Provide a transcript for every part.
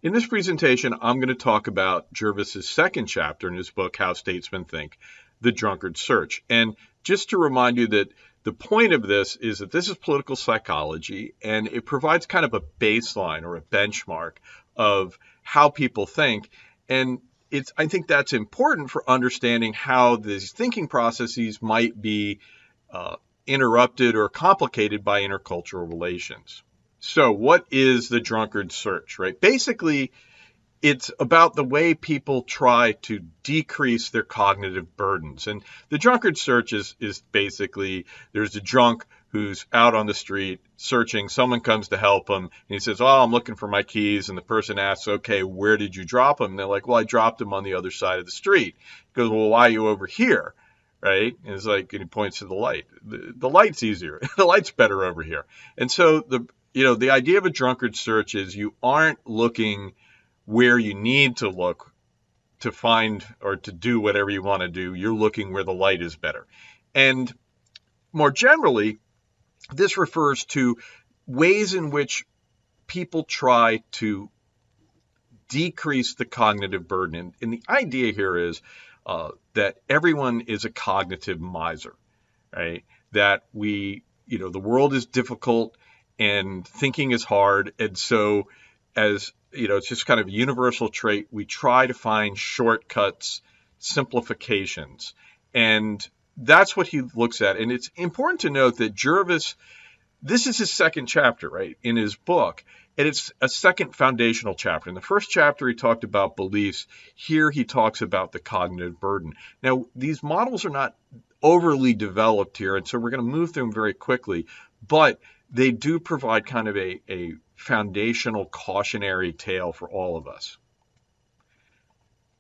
In this presentation, I'm going to talk about Jervis's second chapter in his book, How Statesmen Think, The Drunkard Search. And just to remind you that the point of this is that this is political psychology, and it provides kind of a baseline or a benchmark of how people think. And I think that's important for understanding how these thinking processes might be interrupted or complicated by intercultural relations. So what is the drunkard search, right? Basically, it's about the way people try to decrease their cognitive burdens. And the drunkard search is basically, there's a drunk who's out on the street searching. Someone comes to help him, and he says, oh, I'm looking for my keys. And the person asks, okay, where did you drop them? And they're like, well, I dropped them on the other side of the street. He goes, well, why are you over here? Right? And it's like, and he points to the light. The light's easier. The light's better over here. And so the idea of a drunkard search is you aren't looking where you need to look to find or to do whatever you want to do. You're looking where the light is better. And more generally, this refers to ways in which people try to decrease the cognitive burden. And the idea here is that everyone is a cognitive miser, right? That the world is difficult and thinking is hard. And so it's just kind of a universal trait. We try to find shortcuts, simplifications. And that's what he looks at. And it's important to note that Jervis, this is his second chapter, right, in his book. And it's a second foundational chapter. In the first chapter, he talked about beliefs. Here, he talks about the cognitive burden. Now, these models are not overly developed here, and so we're going to move through them very quickly. But they do provide kind of a foundational cautionary tale for all of us.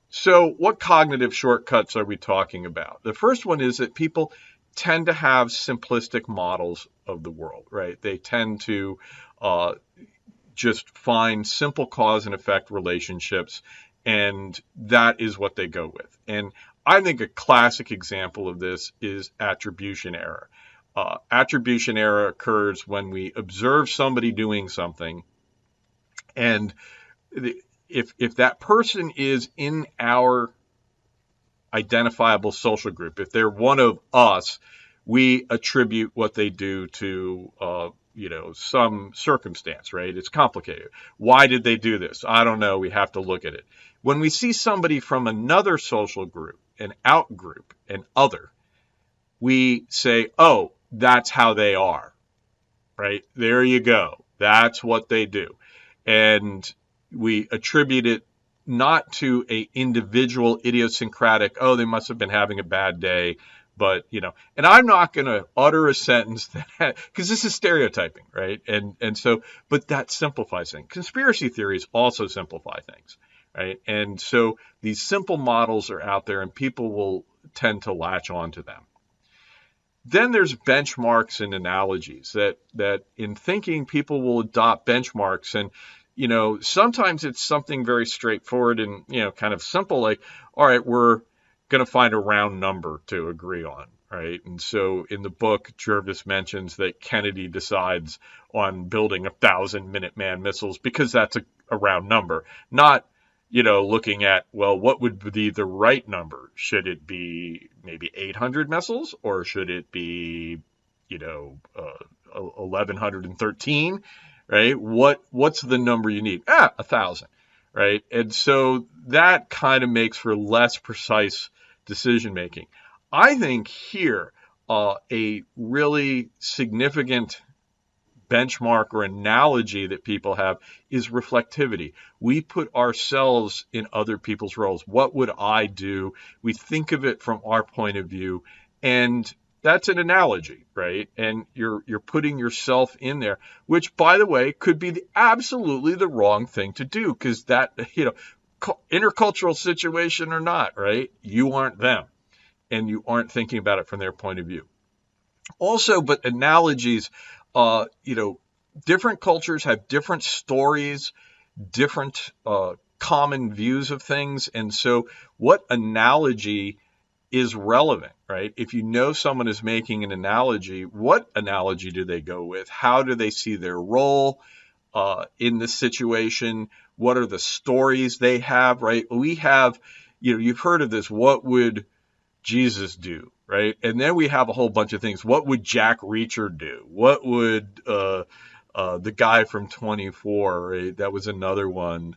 So what cognitive shortcuts are we talking about? The first one is that people tend to have simplistic models of the world, right? They tend to just find simple cause and effect relationships, and that is what they go with. And I think a classic example of this is attribution error. Attribution error occurs when we observe somebody doing something, and if that person is in our identifiable social group, if they're one of us, we attribute what they do to some circumstance, right? It's complicated. Why did they do this? I don't know. We have to look at it. When we see somebody from another social group, an out group, an other, we say, oh, that's how they are, right? There you go. That's what they do. And we attribute it not to an individual idiosyncratic, oh, they must have been having a bad day, but, and I'm not going to utter a sentence that, because this is stereotyping, right? And so, but that simplifies things. Conspiracy theories also simplify things, right? And so these simple models are out there and people will tend to latch onto them. Then there's benchmarks and analogies that in thinking people will adopt benchmarks, and sometimes it's something very straightforward and kind of simple, like, all right, we're going to find a round number to agree on, right? And so in the book, Jervis mentions that Kennedy decides on building 1,000 Minuteman missiles because that's a round number, not looking at, well, what would be the right number? Should it be maybe 800 missiles, or should it be 1,113, right? What's the number you need? 1,000, right? And so that kind of makes for less precise decision making. I think here a really significant benchmark or analogy that people have is reflectivity. We put ourselves in other people's roles. What would I do? We think of it from our point of view, and that's an analogy, right? And you're putting yourself in there, which, by the way, could be absolutely the wrong thing to do, because that, intercultural situation or not, right? You aren't them, and you aren't thinking about it from their point of view. Also, but analogies, different cultures have different stories, different common views of things. And so what analogy is relevant, right? If you know someone is making an analogy, what analogy do they go with? How do they see their role? in this situation? What are the stories they have, right? We have, you've heard of this, what would Jesus do, right? And then we have a whole bunch of things. What would Jack Reacher do? What would the guy from 24, right? That was another one.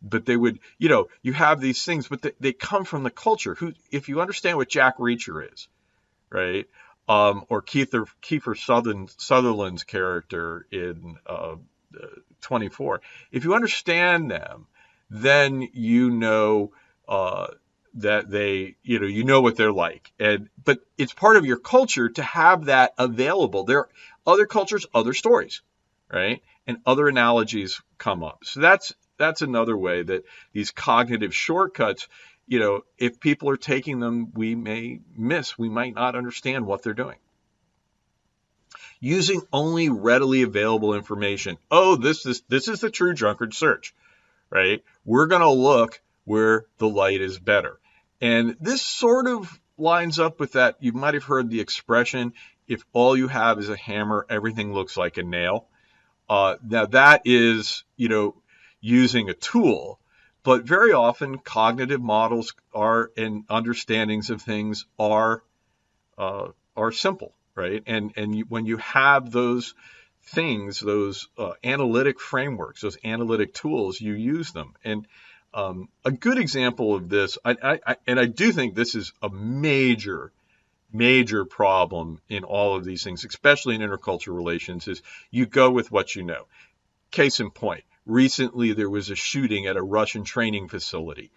But they would, you have these things, but they come from the culture. If you understand what Jack Reacher is, right? Or Kiefer Sutherland's character in 24. If you understand them, then that they, you know what they're like. But it's part of your culture to have that available. There are other cultures, other stories, right? And other analogies come up. So that's another way that these cognitive shortcuts, if people are taking them, we might not understand what they're doing. Using only readily available information. Oh, this is the true drunkard search, right? We're going to look where the light is better. And this sort of lines up with that. You might have heard the expression, if all you have is a hammer, everything looks like a nail. Now that is, using a tool, but very often cognitive models and understandings of things are simple, right? And when you have those things, those analytic frameworks, those analytic tools, you use them. And a good example of this, I do think this is a major problem in all of these things, especially in intercultural relations, is you go with what you know. Case in point, recently there was a shooting at a Russian training facility.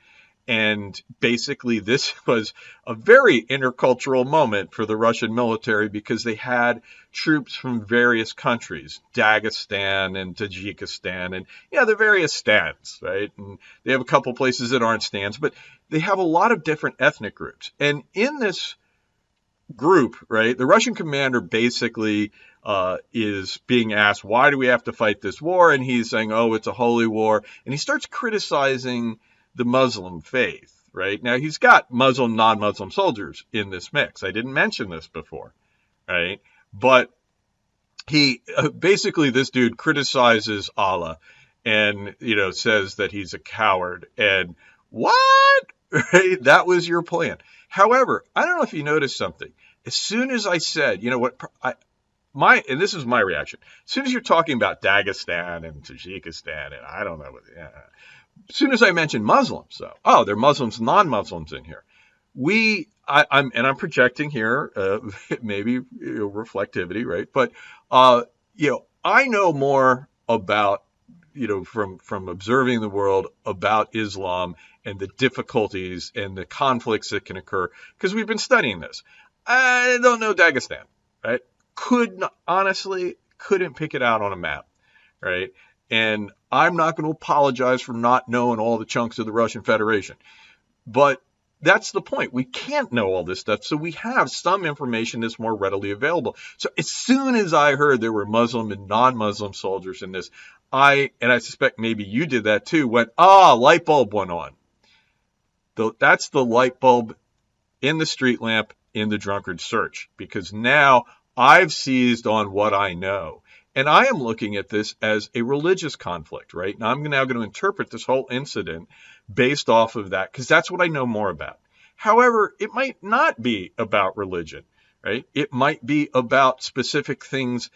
And basically this was a very intercultural moment for the Russian military because they had troops from various countries, Dagestan and Tajikistan, and the various stands, right? And they have a couple places that aren't stands, but they have a lot of different ethnic groups. And in this group, right, the Russian commander basically is being asked, why do we have to fight this war? And he's saying, oh, it's a holy war. And he starts criticizing the Muslim faith, right? Now, he's got Muslim, non-Muslim soldiers in this mix. I didn't mention this before, right? But he basically, this dude criticizes Allah and, says that he's a coward. And what? Right? That was your plan. However, I don't know if you noticed something. As soon as I said, and this is my reaction. As soon as you're talking about Dagestan and Tajikistan, and I don't know what, as soon as I mentioned Muslims, though, there are Muslims, non-Muslims in here. I'm projecting here, maybe reflectivity, right? But I know more about, from observing the world about Islam and the difficulties and the conflicts that can occur because we've been studying this. I don't know Dagestan, right? Honestly, couldn't pick it out on a map, right? And I'm not going to apologize for not knowing all the chunks of the Russian Federation. But that's the point. We can't know all this stuff. So we have some information that's more readily available. So as soon as I heard there were Muslim and non-Muslim soldiers in this, and I suspect maybe you did that too, went, light bulb went on. That's the light bulb in the street lamp in the drunkard search, because now I've seized on what I know. And I am looking at this as a religious conflict, right? Now I'm now going to interpret this whole incident based off of that, because that's what I know more about. However, it might not be about religion, right? It might be about specific things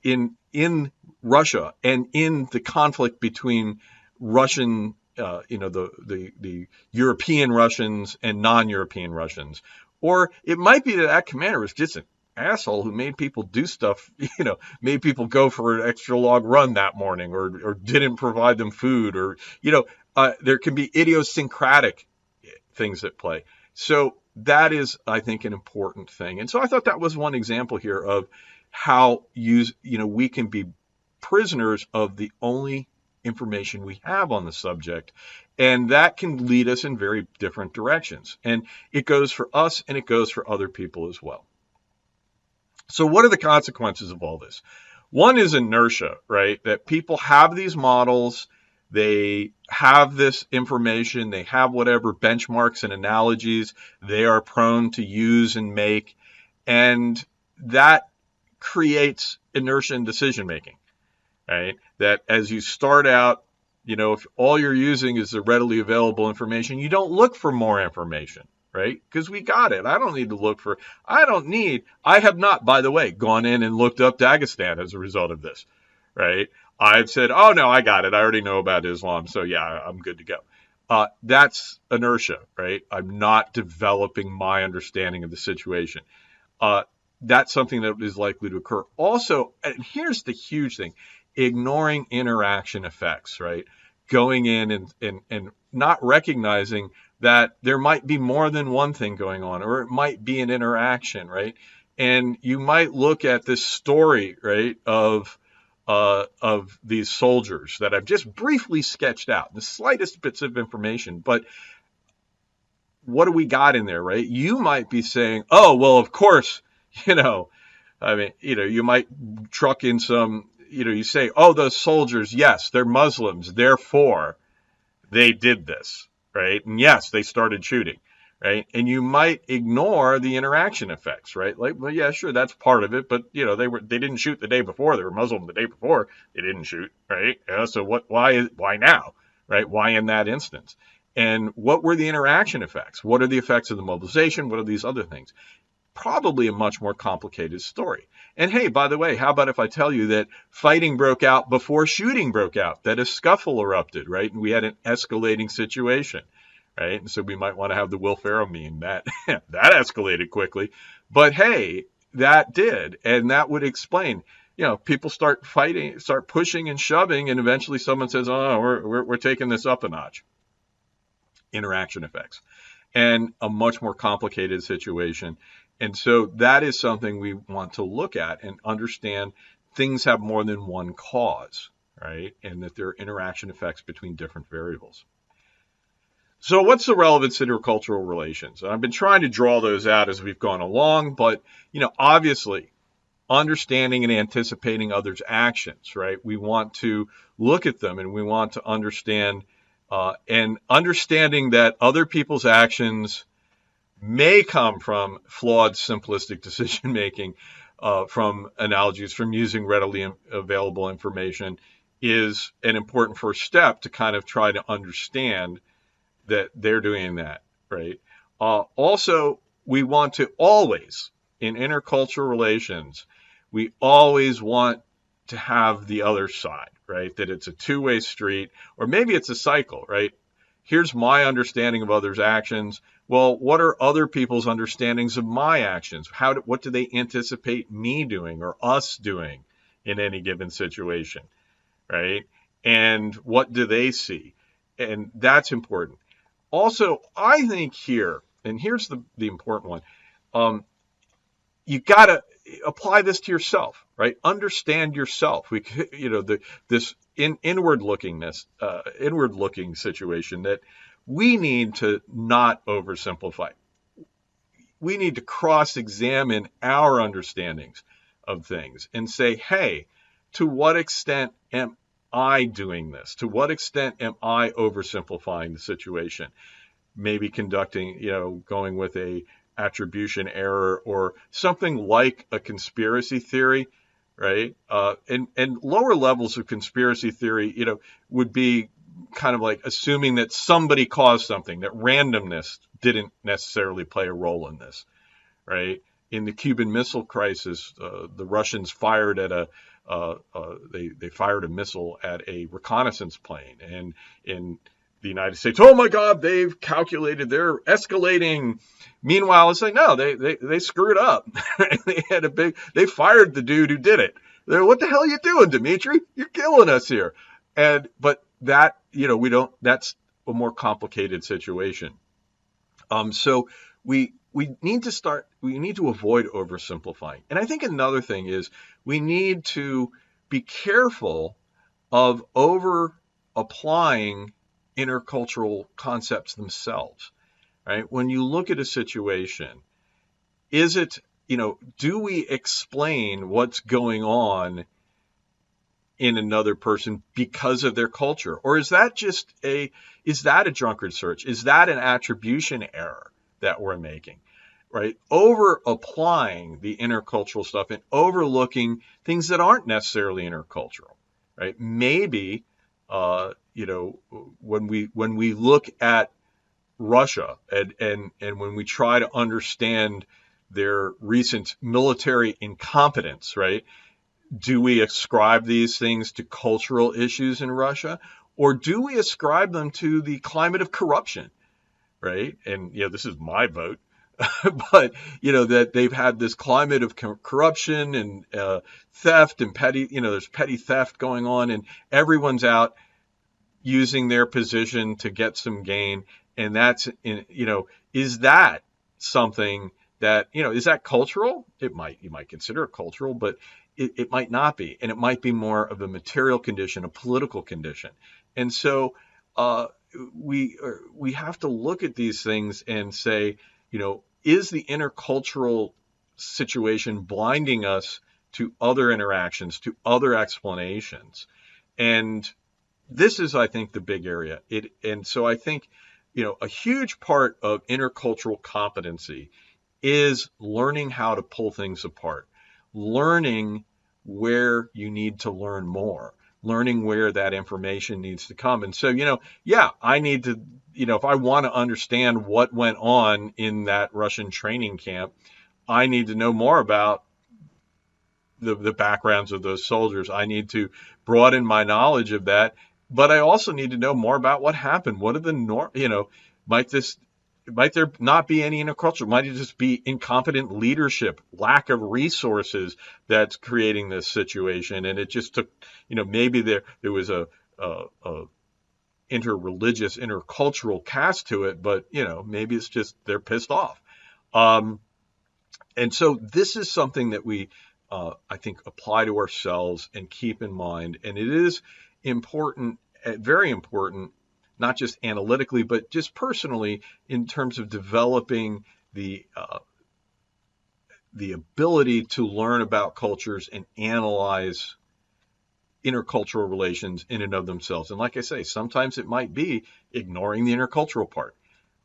in Russia and in the conflict between Russian, the European Russians and non-European Russians. Or it might be that commander was just an asshole who made people do stuff, made people go for an extra long run that morning, or didn't provide them food, or, there can be idiosyncratic things at play. So that is, I think, an important thing. And so I thought that was one example here of how we can be prisoners of the only information we have on the subject. And that can lead us in very different directions. And it goes for us and it goes for other people as well. So what are the consequences of all this? One is inertia, right? That people have these models, they have this information, they have whatever benchmarks and analogies they are prone to use and make, and that creates inertia in decision making, right? That as you start out, if all you're using is the readily available information, you don't look for more information, right? Because we got it. I have not, by the way, gone in and looked up Dagestan as a result of this, right? I've said, oh no, I got it. I already know about Islam. So yeah, I'm good to go. That's inertia, right? I'm not developing my understanding of the situation. That's something that is likely to occur. Also, and here's the huge thing, ignoring interaction effects, right? Going in and not recognizing that there might be more than one thing going on, or it might be an interaction, right? And you might look at this story, right, of these soldiers that I've just briefly sketched out, the slightest bits of information, but what do we got in there, right? You might be saying, oh, well, of course, you might truck in some, you say, oh, those soldiers, yes, they're Muslims, therefore they did this, right? And yes, they started shooting, right? And you might ignore the interaction effects, right? Like, well, yeah, sure, that's part of it, but they didn't shoot the day before. They were Muslim the day before. They didn't shoot, right? So why now, right? Why in that instance? And what were the interaction effects? What are the effects of the mobilization? What are these other things? Probably a much more complicated story. And hey, by the way, how about if I tell you that fighting broke out before shooting broke out, that a scuffle erupted, right? And we had an escalating situation, right? And so we might want to have the Will Ferrell meme that that escalated quickly. But hey, that did. And that would explain, people start fighting, start pushing and shoving, and eventually someone says, oh, we're taking this up a notch. Interaction effects. And a much more complicated situation. And so that is something we want to look at and understand. Things have more than one cause, right? And that there are interaction effects between different variables. So what's the relevance to intercultural relations? I've been trying to draw those out as we've gone along, but, obviously understanding and anticipating others' actions, right? We want to look at them and we want to understand and understanding that other people's actions may come from flawed, simplistic decision making, from analogies, from using readily available information, is an important first step to kind of try to understand that they're doing that, right? Also, we want to always, in intercultural relations, we always want to have the other side, right? That it's a two-way street, or maybe it's a cycle, right? Here's my understanding of others' actions. Well, what are other people's understandings of my actions? What do they anticipate me doing or us doing in any given situation, right? And what do they see? And that's important. Also, I think here, and here's the important one, you got to apply this to yourself, right? Understand yourself. This inward looking situation that we need to not oversimplify. We need to cross-examine our understandings of things and say, hey, to what extent am I doing this? To what extent am I oversimplifying the situation? Maybe going with a attribution error or something like a conspiracy theory, right? And lower levels of conspiracy theory, would be kind of like assuming that somebody caused something, that randomness didn't necessarily play a role in this, right? In the Cuban Missile Crisis, the Russians fired at they fired a missile at a reconnaissance plane, and in the United States, oh my God, they've calculated, they're escalating. Meanwhile, it's like, no, they screwed up. They fired the dude who did it. What the hell are you doing, Dimitri? You're killing us here. But that, that's a more complicated situation. So we need to avoid oversimplifying. And I think another thing is we need to be careful of over applying intercultural concepts themselves, right? When you look at a situation, do we explain what's going on in another person because of their culture? Or is that a drunkard search? Is that an attribution error that we're making, right? Over applying the intercultural stuff and overlooking things that aren't necessarily intercultural, right? Maybe, when we look at Russia and when we try to understand their recent military incompetence, right? Do we ascribe these things to cultural issues in Russia, or do we ascribe them to the climate of corruption, right? And this is my vote, but that they've had this climate of corruption and theft and petty, there's petty theft going on, and everyone's out using their position to get some gain, and that's is that something that is that cultural? You might consider it cultural, but it might not be, and it might be more of a material condition, a political condition. And so we have to look at these things and say, is the intercultural situation blinding us to other interactions, to other explanations? And this is, I think, the big area. And so I think, a huge part of intercultural competency is learning how to pull things apart, learning where you need to learn more, learning where that information needs to come. And so, I need to, if I want to understand what went on in that Russian training camp, I need to know more about the backgrounds of those soldiers. I need to broaden my knowledge of that, but I also need to know more about what happened. What are the might there not be any intercultural? Might it just be incompetent leadership, lack of resources that's creating this situation? And it just took, maybe there was a interreligious, intercultural cast to it, but maybe it's just they're pissed off. And so this is something that we, I think, apply to ourselves and keep in mind. And it is important, very important, not just analytically, but just personally, in terms of developing the ability to learn about cultures and analyze intercultural relations in and of themselves. And like I say, sometimes it might be ignoring the intercultural part.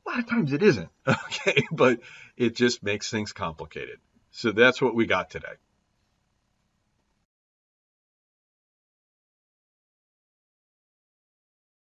A lot of times it isn't, okay? But it just makes things complicated. So that's what we got today.